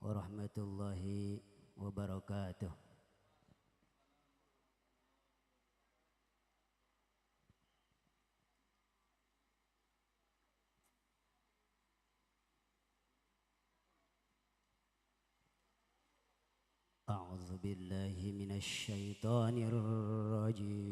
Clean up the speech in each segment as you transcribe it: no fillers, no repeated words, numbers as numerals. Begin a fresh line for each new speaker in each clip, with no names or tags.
warahmatullahi wabarakatuh. A'udzu billahi minasy syaithanir rajim.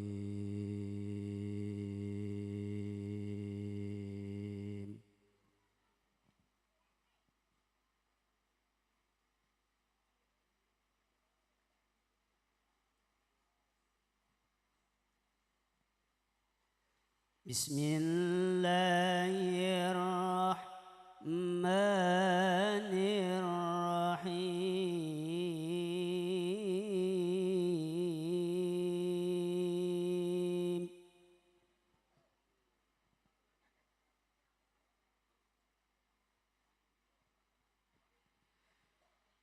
Bismillahirrahmanirrahim.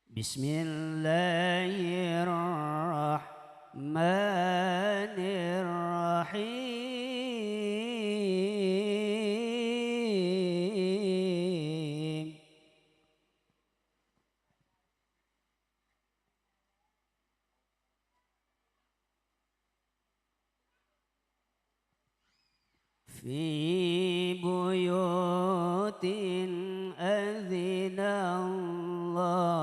Bismillahirrahmanirrahim. Fi buyutin adzina Allah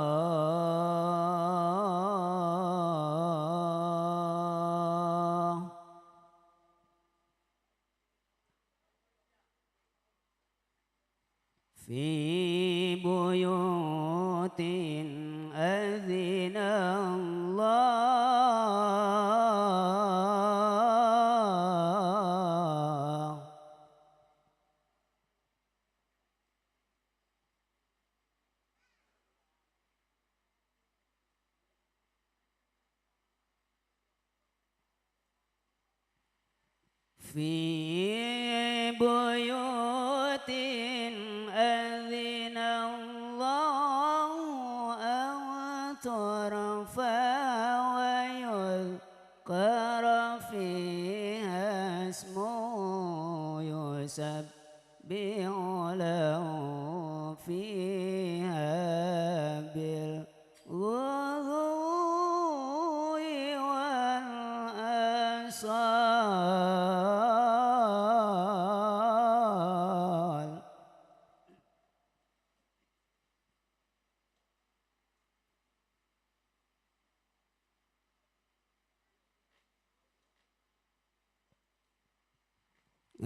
Fi buyutin adzina Allah Fi buyutin adzina Allahu an turfa wa yuzkara fiha ismuhu yusabbihu lahu fiha bil ghudwi wal asal.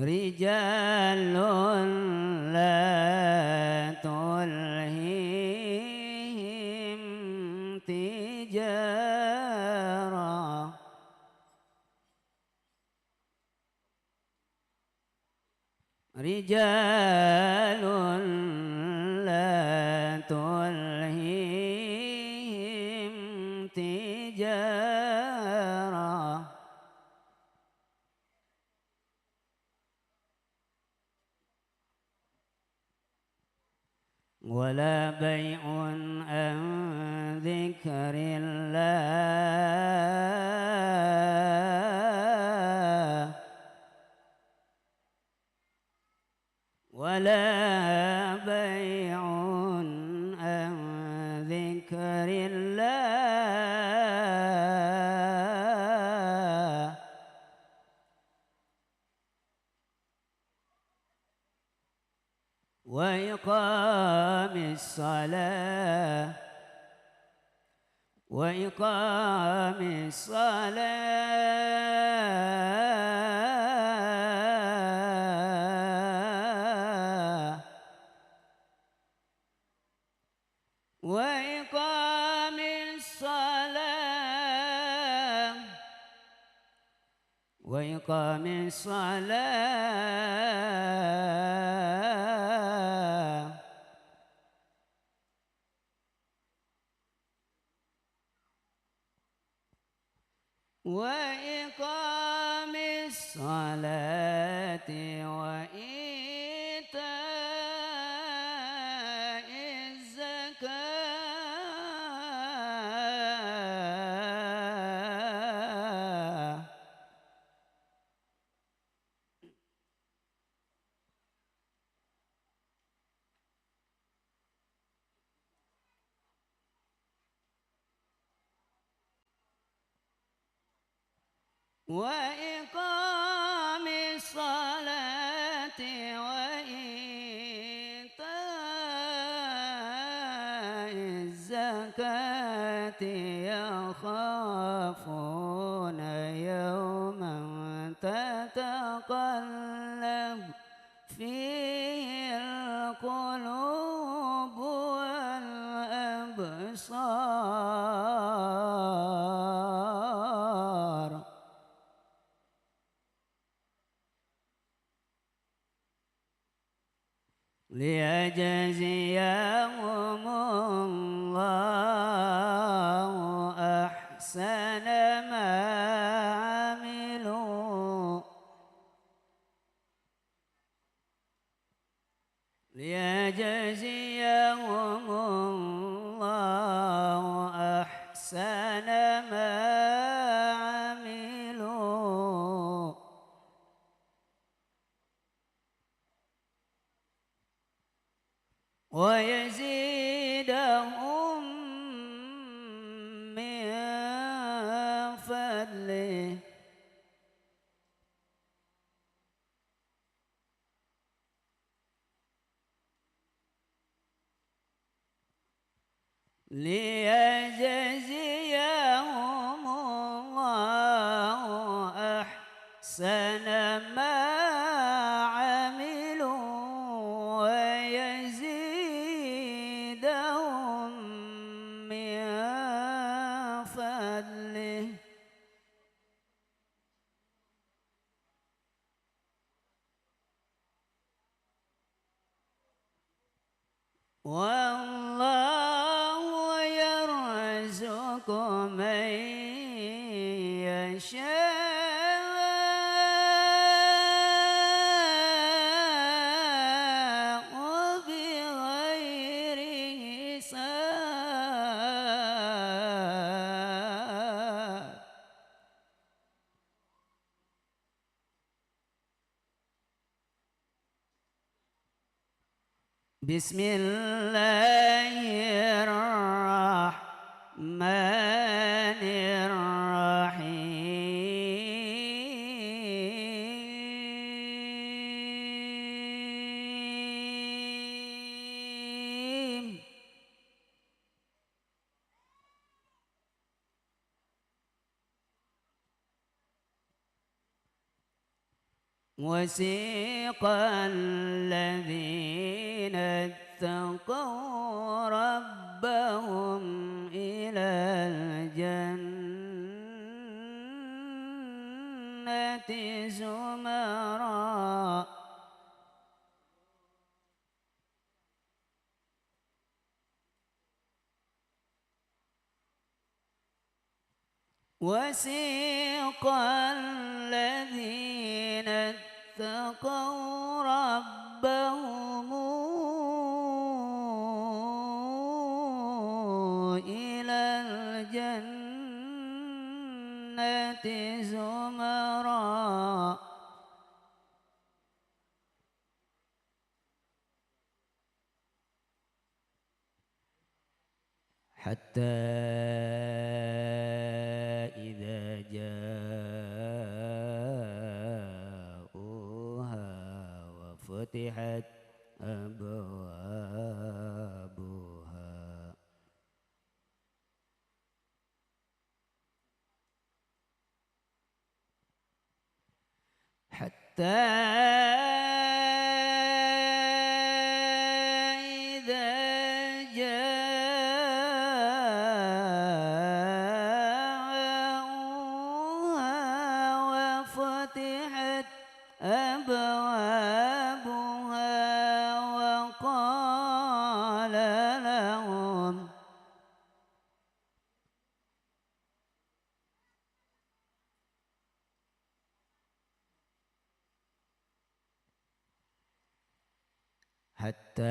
Rijalun la tulhihim tijarah Rijalun la tulhihim tijarah wala bay'un an dzikrillah wala bay'un an dzikrillah wa iqamis salah wa iqamis salah wa iqamis salah wa iqamis salah wa iqamis salati wa ita'iz zakah وإقام الصلاة وإيتاء الزكاة يخافون يوما تتقلب فيه القلوب والأبصار ليجزيهم الله أحسن ما عملوا ليجزيهم الله أحسن ما عملوا ويزيدهم من فضله ليجزيهم الله أحسن ما عملوا ويزيدهم من فضله والله يرزق من يشاء بغير حساب بسم الله الرحمن الرحيم وسيق الذين اتقوا ربهم إلى الجنة زمرا وسيق الذين اتقوا ربهم إلى الجنة زمرا حتى إذا جاءوها وفتحت أبوابها حتى إذا جاءوها وفتحت أبوابها وقال لهم حتى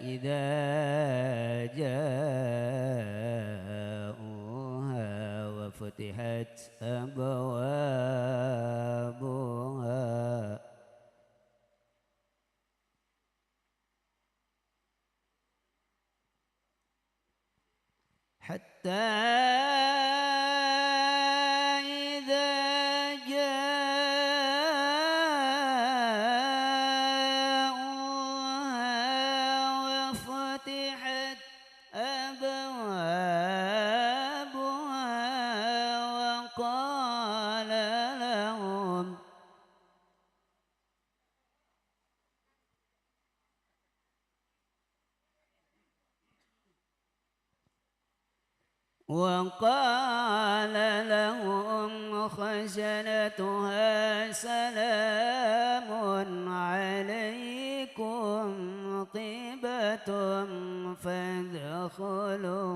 إذا جاءوها وفتحت أبوابها حتى إذا أبوابها وقال لهم خزنتها سلام عليكم طيبة فادخلوها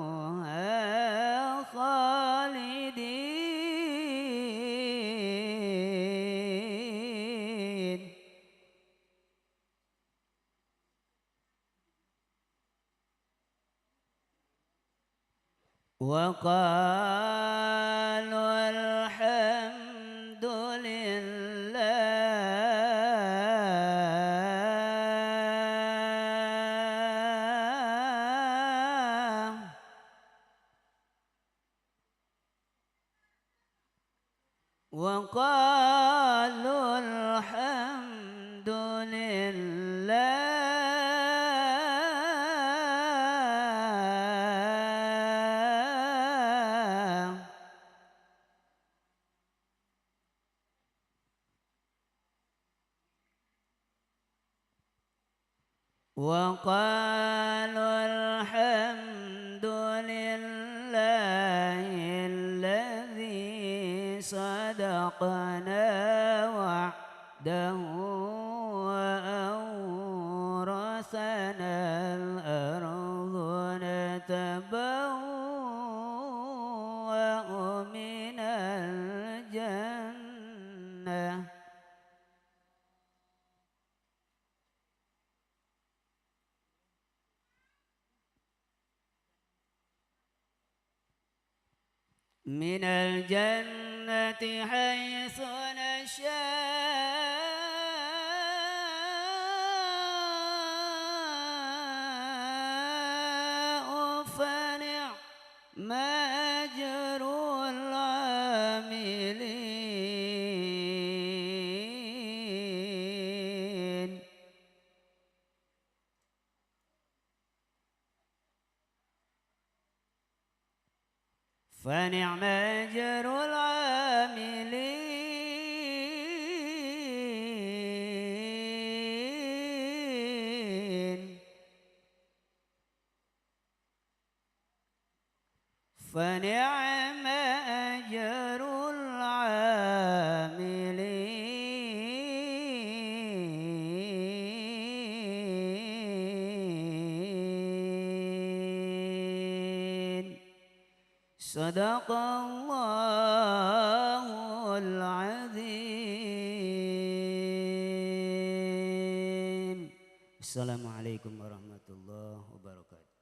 خالدين. وقالوا الحمد لله وقالوا الحمد لله وقالوا الحمد لله الذي صدقنا وعده وأورثنا الأرض نتبوأ من الجنة حيث نشاء فنعم أجر العاملين. فنعم أجر العاملين. فنعم أجر العاملين. صدق الله العظيم. Assalamualaikum warahmatullahi wabarakatuh.